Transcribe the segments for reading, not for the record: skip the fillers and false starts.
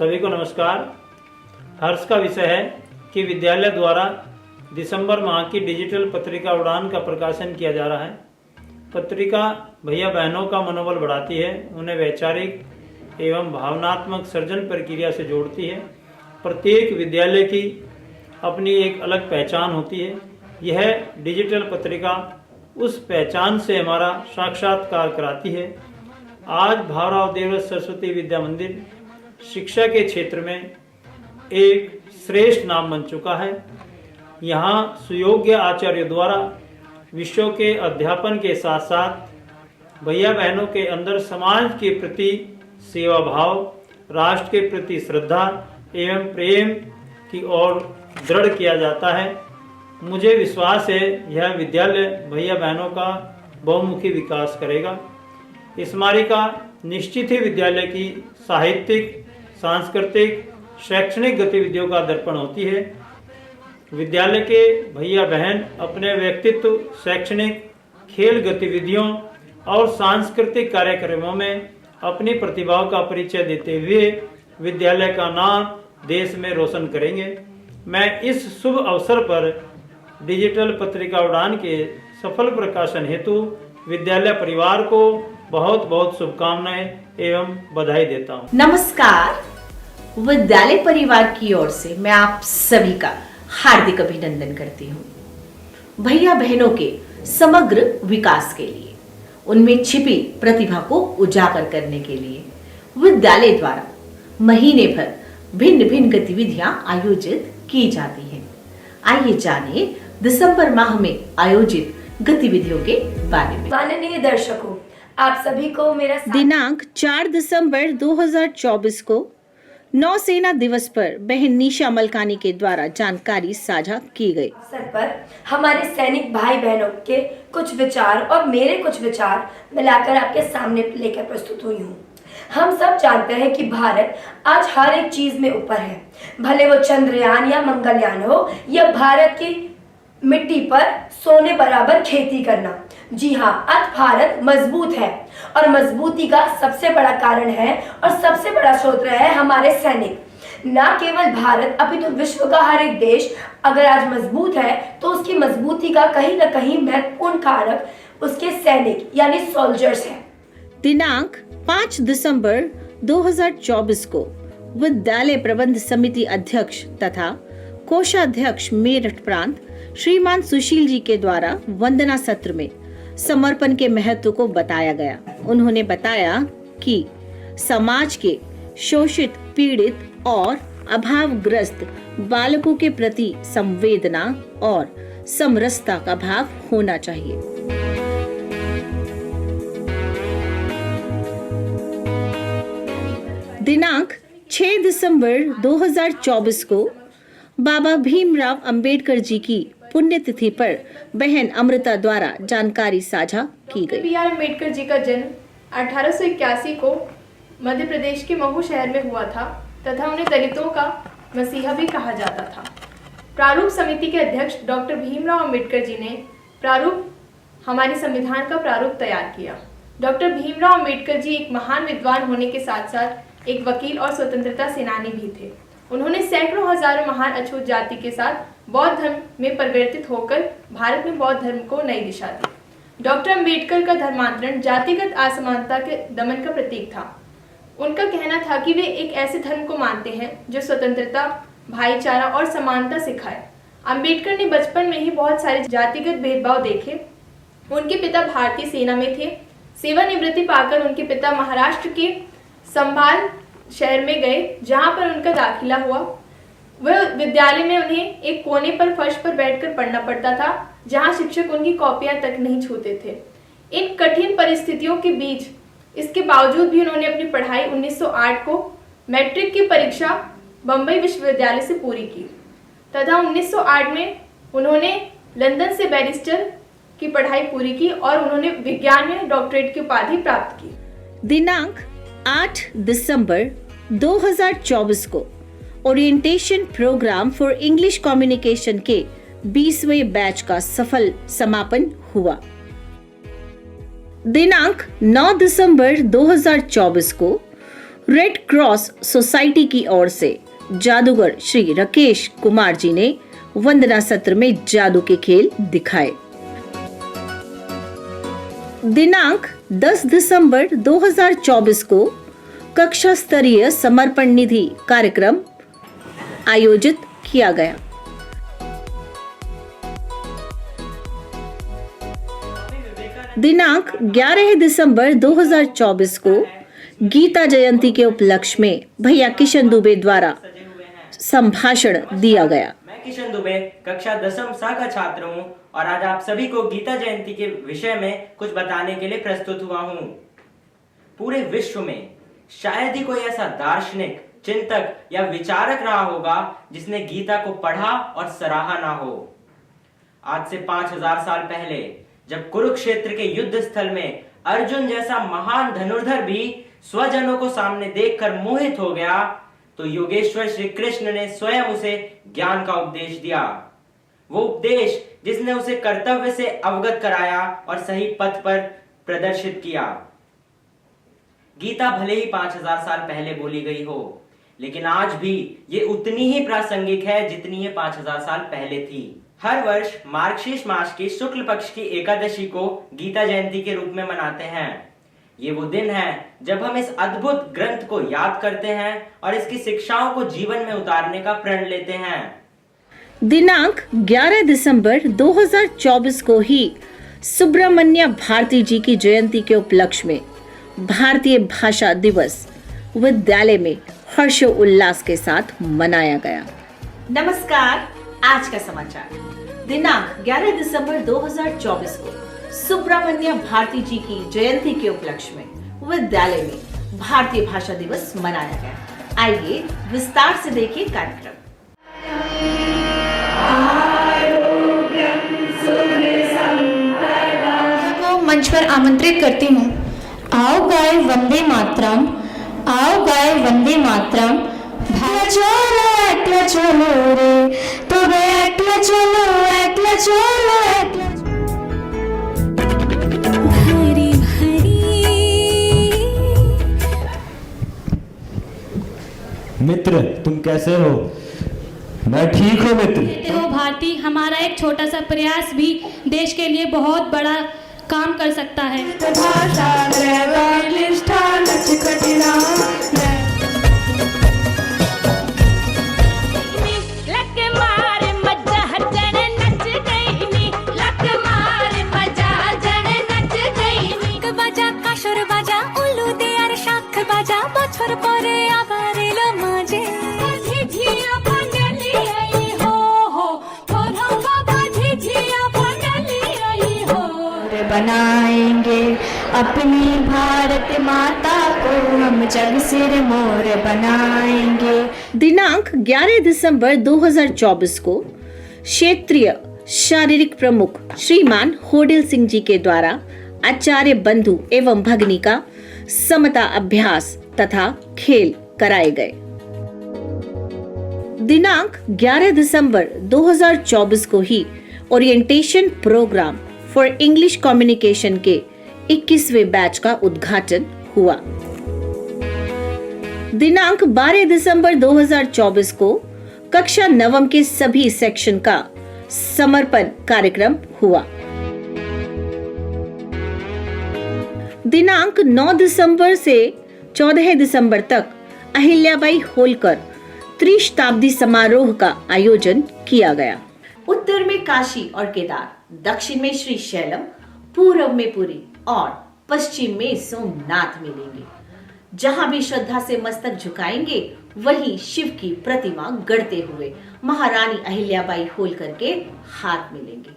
सभी को नमस्कार। हर्ष का विषय है कि विद्यालय द्वारा दिसंबर माह की डिजिटल पत्रिका उड़ान का प्रकाशन किया जा रहा है। पत्रिका भैया बहनों का मनोबल बढ़ाती है, उन्हें वैचारिक एवं भावनात्मक सृजन प्रक्रिया से जोड़ती है। प्रत्येक विद्यालय की अपनी एक अलग पहचान होती है। यह डिजिटल पत्रिका उस पहचान से हमारा साक्षात्कार कराती है। आज भावराव देवव्रत सरस्वती विद्या मंदिर शिक्षा के क्षेत्र में एक श्रेष्ठ नाम बन चुका है। यहाँ सुयोग्य आचार्यों द्वारा विषयों के अध्यापन के साथ साथ भैया बहनों के अंदर समाज के प्रति सेवा भाव, राष्ट्र के प्रति श्रद्धा एवं प्रेम की ओर दृढ़ किया जाता है। मुझे विश्वास है यह विद्यालय भैया बहनों का बहुमुखी विकास करेगा। इस स्मारिका निश्चित ही विद्यालय की साहित्यिक, सांस्कृतिक, शैक्षणिक गतिविधियों का दर्पण होती है। विद्यालय के भैया बहन अपने व्यक्तित्व, शैक्षणिक, खेल गतिविधियों और सांस्कृतिक कार्यक्रमों में अपनी प्रतिभाओं का परिचय देते हुए विद्यालय का नाम देश में रोशन करेंगे। मैं इस शुभ अवसर पर डिजिटल पत्रिका उड़ान के सफल प्रकाशन हेतु विद्यालय परिवार को बहुत बहुत शुभकामनाएं एवं बधाई देता हूं। नमस्कार। विद्यालय परिवार की ओर से मैं आप सभी का हार्दिक अभिनंदन करती हूं। भैया बहनों के समग्र विकास के लिए, उनमें छिपी प्रतिभा को उजागर करने के लिए विद्यालय द्वारा महीने भर भिन्न भिन्न गतिविधियां आयोजित की जाती हैं। आइए जानिए दिसंबर माह में आयोजित गतिविधियों के बारे में। माननीय दर्शकों, आप सभी को मेरा दिनांक 4 दिसंबर 2024 को नौसेना दिवस पर बहन निशा मलकानी के द्वारा जानकारी साझा की गई। अवसर पर हमारे सैनिक भाई बहनों के कुछ विचार और मेरे कुछ विचार मिलाकर आपके सामने लेकर प्रस्तुत हुई हूँ। हम सब जानते हैं कि भारत आज हर एक चीज में ऊपर है, भले वो चंद्रयान या मंगलयान हो या भारत की मिट्टी पर सोने बराबर खेती करना। जी हाँ, आज भारत मजबूत है और मजबूती का सबसे बड़ा कारण है और सबसे बड़ा स्रोत है हमारे सैनिक। न केवल भारत अपितु विश्व का हर एक देश अगर आज मजबूत है तो उसकी मजबूती का कहीं न कहीं महत्वपूर्ण कारक उसके सैनिक यानी सोल्जर्स है। दिनांक 5 दिसंबर 2024 को विद्यालय प्रबंध समिति अध्यक्ष तथा कोषाध्यक्ष मेरठ प्रांत श्रीमान सुशील जी के द्वारा वंदना सत्र में समर्पण के महत्व को बताया गया। उन्होंने बताया कि समाज के शोषित, पीड़ित और अभावग्रस्त बालकों के प्रति संवेदना और समरसता का भाव होना चाहिए। दिनांक 6 दिसंबर 2024 को बाबा भीमराव अंबेडकर जी की पुण्यतिथि पर बहन अमृता द्वारा जानकारी साझा की गई। बी आर अम्बेडकर जी का जन्म 1881 को मध्य प्रदेश के महू शहर में हुआ था तथा उन्हें दलितों का मसीहा भी कहा जाता था। प्रारूप समिति के अध्यक्ष डॉक्टर भीमराव अंबेडकर जी ने हमारे संविधान का प्रारूप तैयार किया। डॉक्टर भीमराव अंबेडकर जी एक महान विद्वान होने के साथ साथ एक वकील और स्वतंत्रता सेनानी भी थे। उन्होंने सैकड़ों हजारों महान अछूत जाति के साथ बौद्ध धर्म में परिवर्तित होकर भारत में बौद्ध धर्म को नई दिशा दी। डॉक्टर अंबेडकर का धर्मांतरण जातिगत असमानता के दमन का प्रतीक था। उनका कहना था कि वे एक ऐसे धर्म को मानते हैं जो स्वतंत्रता, भाईचारा और समानता सिखाए। अंबेडकर ने बचपन में ही बहुत सारे जातिगत भेदभाव देखे। उनके पिता भारतीय सेना में थे। सेवानिवृत्ति पाकर उनके पिता महाराष्ट्र के संभाल शहर में गए, जहां पर उनका दाखिला हुआ। वह विद्यालय में उन्हें एक कोने पर फर्श पर बैठकर पढ़ना पड़ता था, जहां शिक्षक उनकी कॉपियां तक नहीं छूते थे। इन कठिन परिस्थितियों के बीच इसके बावजूद भी उन्होंने अपनी पढ़ाई 1908 को मैट्रिक की परीक्षा बम्बई विश्वविद्यालय से पूरी की तथा 1908 में उन्होंने लंदन से बैरिस्टर की पढ़ाई पूरी की और उन्होंने विज्ञान में डॉक्टरेट की उपाधि प्राप्त की। दिनांक 8 दिसंबर 2024 को orientation programme for English communication के 20वें बैच का सफल समापन हुआ। दिनांक 9 दिसंबर 2024 को रेड क्रॉस सोसाइटी की ओर से जादूगर श्री राकेश कुमार जी ने वंदना सत्र में जादू के खेल दिखाए। दिनांक 10 दिसंबर 2024 को कक्षा स्तरीय समर्पण निधि कार्यक्रम आयोजित किया गया। दिनांक 11 दिसंबर 2024 को गीता जयंती के उपलक्ष्य में भैया किशन दुबे द्वारा संभाषण दिया गया। मैं किशन दुबे कक्षा 10वीं सा का छात्र हूँ और आज आप सभी को गीता जयंती के विषय में कुछ बताने के लिए प्रस्तुत हुआ हूँ। पूरे विश्व में शायद ही कोई ऐसा दार्शनिक, चिंतक या विचारक रहा होगा जिसने गीता को पढ़ा और सराहा ना हो। आज से 5000 साल पहले जब कुरुक्षेत्र के युद्ध स्थल में अर्जुन जैसा महान धनुर्धर भी स्वजनों को सामने देखकर मोहित हो गया, तो योगेश्वर श्री कृष्ण ने स्वयं उसे ज्ञान का उपदेश दिया। वो उपदेश जिसने उसे कर्तव्य से अवगत कराया और सही पथ पर प्रदर्शित किया। गीता भले ही 5000 साल पहले बोली गई हो, लेकिन आज भी ये उतनी ही प्रासंगिक है जितनी ये 5000 साल पहले थी। हर वर्ष मार्गशीर्ष मास की शुक्ल पक्ष की एकादशी को गीता जयंती के रूप में मनाते हैं। ये वो दिन है जब हम इस अद्भुत ग्रंथ को याद करते हैं और इसकी शिक्षाओं को जीवन में उतारने का प्रण लेते हैं। दिनांक 11 दिसंबर 2024 को ही सुब्रमण्य भारती जी की जयंती के उपलक्ष्य में भारतीय भाषा दिवस विद्यालय में हर्षोल्लास के साथ मनाया गया। नमस्कार, आज का समाचार। दिनांक 11 दिसंबर 2024 को सुब्रमण्य भारती जी की जयंती के उपलक्ष्य में विद्यालय में भारतीय भाषा दिवस मनाया गया। आइए विस्तार से देखिए कार्यक्रम। को मंच पर आमंत्रित करती हूँ। आओ गाए वंदे मातरम, आओ गाए वंदे मातरम। चलो एकला चलो रे, तबे एकला चलो, एकला चलो, एकला भरी भरी। मित्र, तुम कैसे हो? मैं ठीक हूँ मित्र। हो भारती, हमारा एक छोटा सा प्रयास भी देश के लिए बहुत बड़ा काम कर सकता है। बनाएंगे अपनी भारत माता को हम जग सिर मोर बनाएंगे। दिनांक 11 दिसंबर 2024 को क्षेत्रीय शारीरिक प्रमुख श्रीमान होडिल सिंह जी के द्वारा आचार्य बंधु एवं भगिनी का समता अभ्यास तथा खेल कराए गए। दिनांक 11 दिसंबर 2024 को ही orientation programme for English communication के 21वें बैच का उद्घाटन हुआ। दिनांक 12 दिसंबर 2024 को कक्षा 9 के सभी सेक्शन का समर्पण कार्यक्रम हुआ। दिनांक 9 दिसंबर से 14 दिसंबर तक अहिल्याबाई होलकर त्रिशताब्दी समारोह का आयोजन किया गया। उत्तर में काशी और केदार, दक्षिण में श्री शैलम, पूर्व में पुरी और पश्चिम में सोमनाथ मिलेंगे। जहां भी श्रद्धा से मस्तक झुकाएंगे वहीं शिव की प्रतिमा गढ़ते हुए महारानी अहिल्याबाई होलकर के हाथ मिलेंगे।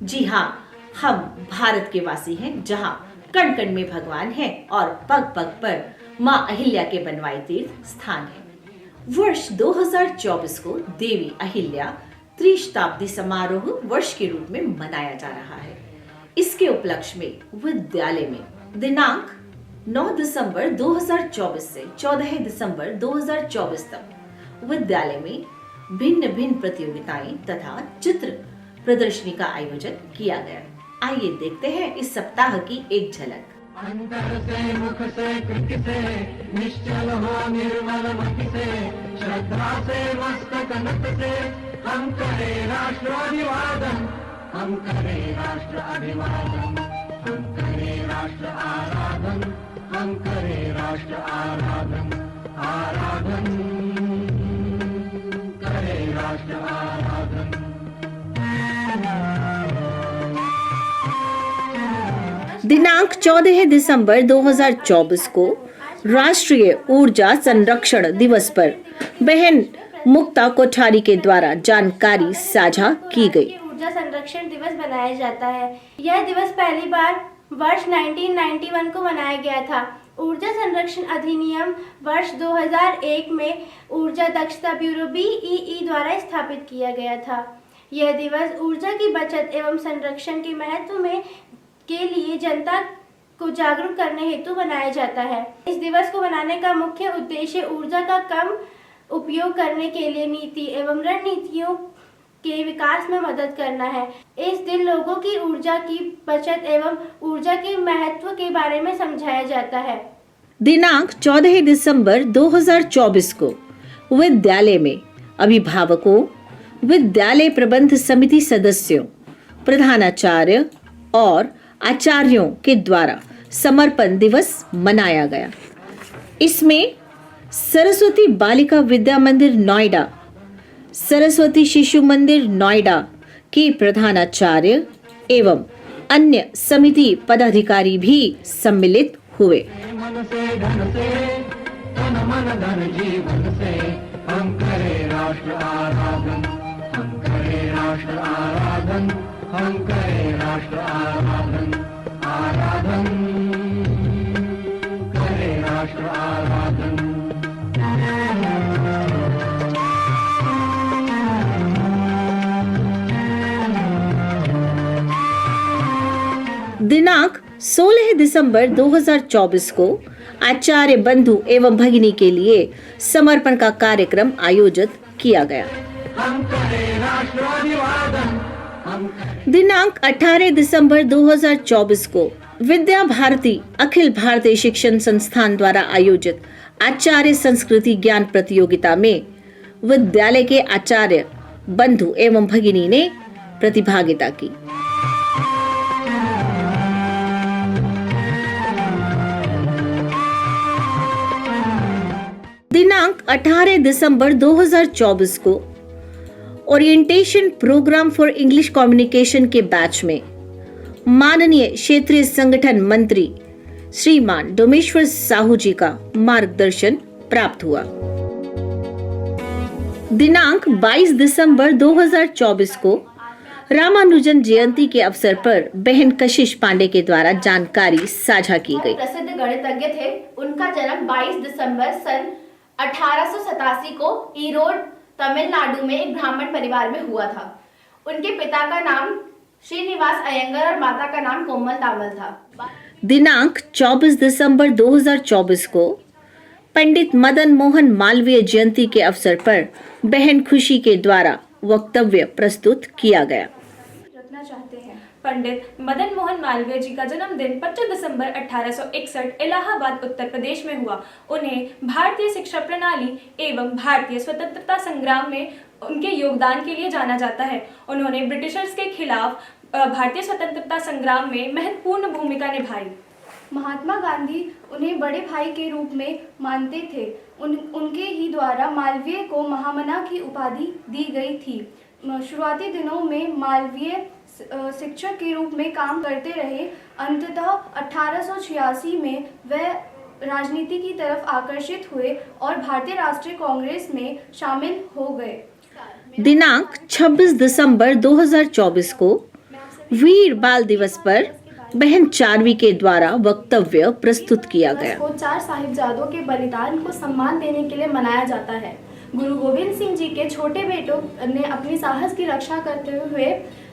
जी हाँ, हम भारत के वासी हैं, जहां कण कण में भगवान है और पग पग पर माँ अहिल्या के बनवाए तीर्थ स्थान है। वर्ष 2024 को देवी अहिल्या त्रिशताब्दी समारोह वर्ष के रूप में मनाया जा रहा है। इसके उपलक्ष्य में विद्यालय में दिनांक 9 दिसंबर 2024 से 14 दिसंबर 2024 तक विद्यालय में भिन्न भिन्न प्रतियोगिताएं तथा चित्र प्रदर्शनी का आयोजन किया गया। आइए देखते हैं इस सप्ताह की एक झलक। अंतर से मुख से कृति से निश्चल हो निर्मल मति से श्रद्धा से मस्तक नत से हम करें राष्ट्र अभिवादन, हम करें राष्ट्र अभिवादन, हम करें राष्ट्र आराधन, हम करें राष्ट्र आराधन, आराधन करें राष्ट्र आराधन। दिनांक 14 दिसंबर 2024 को राष्ट्रीय ऊर्जा संरक्षण दिवस पर बहन मुक्ता कोठारी के द्वारा जानकारी साझा की गई। ऊर्जा संरक्षण दिवस मनाया जाता है। यह दिवस पहली बार वर्ष 1991 को मनाया गया था। ऊर्जा संरक्षण अधिनियम वर्ष 2001 में ऊर्जा दक्षता ब्यूरो BEE द्वारा स्थापित किया गया था। यह दिवस ऊर्जा की बचत एवं संरक्षण के महत्व में के लिए जनता को जागरूक करने हेतु मनाया जाता है। इस दिवस को मनाने का मुख्य उद्देश्य ऊर्जा का कम उपयोग करने के लिए नीति एवं रणनीतियों के विकास में मदद करना है। इस दिन लोगों की ऊर्जा की बचत एवं ऊर्जा के महत्व के बारे में समझाया जाता है। दिनांक 14 दिसंबर 2024 को विद्यालय में अभिभावकों, विद्यालय प्रबंध समिति सदस्यों, प्रधानाचार्य और आचार्यों के द्वारा समर्पण दिवस मनाया गया। इसमें सरस्वती बालिका विद्या मंदिर नोएडा, सरस्वती शिशु मंदिर नोएडा के प्रधानाचार्य एवं अन्य समिति पदाधिकारी भी सम्मिलित हुए। मन से धन से तन मन धन जीवन से हम करें राष्ट्र आराधन, हम करें राष्ट्र आराधन, हम करें राष्ट्र आराधन, आराधन करें राष्ट्र आराधन। दिनांक 16 दिसंबर 2024 को आचार्य बंधु एवं भगिनी के लिए समर्पण का कार्यक्रम आयोजित किया गया। हम करें राष्ट्र अभिवादन। दिनांक 18 दिसंबर 2024 को विद्या भारती अखिल भारतीय शिक्षण संस्थान द्वारा आयोजित आचार्य संस्कृति ज्ञान प्रतियोगिता में विद्यालय के आचार्य बंधु एवं भगिनी ने प्रतिभागिता की। दिनांक 18 दिसंबर 2024 को orientation programme for English communication के बैच में माननीय क्षेत्रीय संगठन मंत्री श्रीमान डोमेश्वर साहू जी का मार्गदर्शन प्राप्त हुआ। दिनांक 22 दिसंबर 2024 को रामानुजन जयंती के अवसर पर बहन कशिश पांडे के द्वारा जानकारी साझा की गई। प्रसिद्ध गणितज्ञ थे। उनका जन्म 22 दिसंबर सन 1887 को ईरोड तमिलनाडु में एक ब्राह्मण परिवार में हुआ था। उनके पिता का नाम श्रीनिवास अयंगर और माता का नाम कोमल तावल था। दिनांक 24 दिसंबर 2024 को पंडित मदन मोहन मालवीय जयंती के अवसर पर बहन खुशी के द्वारा वक्तव्य प्रस्तुत किया गया। रखना चाहते हैं। पंडित मदन मोहन मालवीय जी का जन्मदिन 25 दिसंबर 1861 इलाहाबाद उत्तर प्रदेश में हुआ। उन्हें भारतीय शिक्षा प्रणाली एवं भारतीय स्वतंत्रता संग्राम में उनके योगदान के लिए जाना जाता है। उन्होंने ब्रिटिशर्स के खिलाफ भारतीय स्वतंत्रता संग्राम में महत्वपूर्ण भूमिका निभाई। महात्मा गांधी उन्हें बड़े भाई के रूप में मानते थे। उनके ही द्वारा मालवीय को महामना की उपाधि दी गई थी। शुरुआती दिनों में मालवीय शिक्षक के रूप में काम करते रहे। अंततः 1886 में वह राजनीति की तरफ आकर्षित हुए और भारतीय राष्ट्रीय कांग्रेस में शामिल हो गए। दिनांक 26 दिसंबर 2024 को वीर बाल दिवस पर बहन चारवी के द्वारा वक्तव्य प्रस्तुत किया गया। को 4 साहिबजादों के बलिदान को सम्मान देने के लिए मनाया जाता है। गुरु गोविंद सिंह जी के छोटे बेटों ने अपनी साहस की रक्षा करते हुए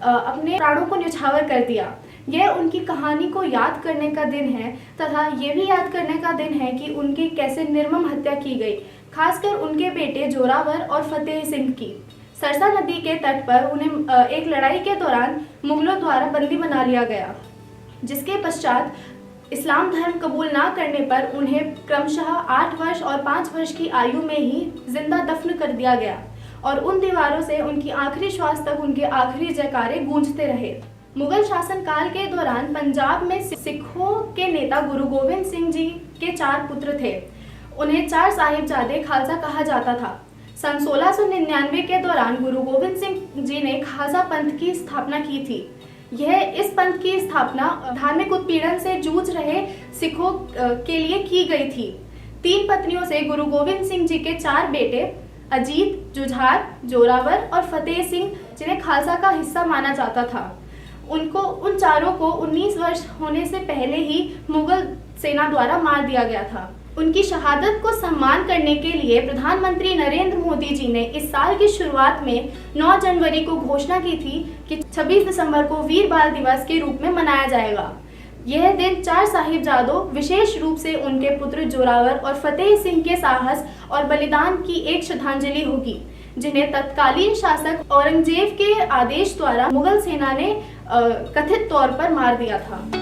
अपने प्राणों को न्यौछावर कर दिया। यह उनकी कहानी को याद करने का दिन है तथा ये भी याद करने का दिन है कि उनकी कैसे निर्मम हत्या की गई, खासकर उनके बेटे जोरावर और फतेह सिंह की। सरसा नदी के तट पर उन्हें एक लड़ाई के दौरान मुगलों द्वारा बंदी बना लिया गया, जिसके पश्चात इस्लाम धर्म कबूल ना करने पर उन्हें क्रमशः 8 वर्ष और 5 वर्ष की आयु में ही जिंदा दफन कर दिया गया और उन दीवारों से उनकी आखिरी श्वास तक उनके आखिरी जयकारे गूंजते रहे। मुगल शासन काल के दौरान पंजाब में सिखों के नेता गुरु गोविंद सिंह जी के 4 पुत्र थे। उन्हें 4 साहिबजादे खालसा कहा जाता था। सन 1699 के दौरान गुरु गोविंद सिंह जी ने खालसा पंथ की स्थापना की थी। इस पंथ की स्थापना धार्मिक उत्पीड़न से जूझ रहे सिखों के लिए की गई थी। 3 पत्नियों से गुरु गोविंद सिंह जी के 4 बेटे अजीत, जुझार, जोरावर और फतेह सिंह, जिन्हें खालसा का हिस्सा माना जाता था, उन चारों को 19 वर्ष होने से पहले ही मुगल सेना द्वारा मार दिया गया था। उनकी शहादत को सम्मान करने के लिए प्रधानमंत्री नरेंद्र मोदी जी ने इस साल की शुरुआत में 9 जनवरी को घोषणा की थी कि 26 दिसंबर को वीर बाल दिवस के रूप में मनाया जाएगा। यह दिन 4 साहिबजादों, विशेष रूप से उनके पुत्र जोरावर और फतेह सिंह के साहस और बलिदान की एक श्रद्धांजलि होगी, जिन्हें तत्कालीन शासक औरंगजेब के आदेश द्वारा मुगल सेना ने कथित तौर पर मार दिया था।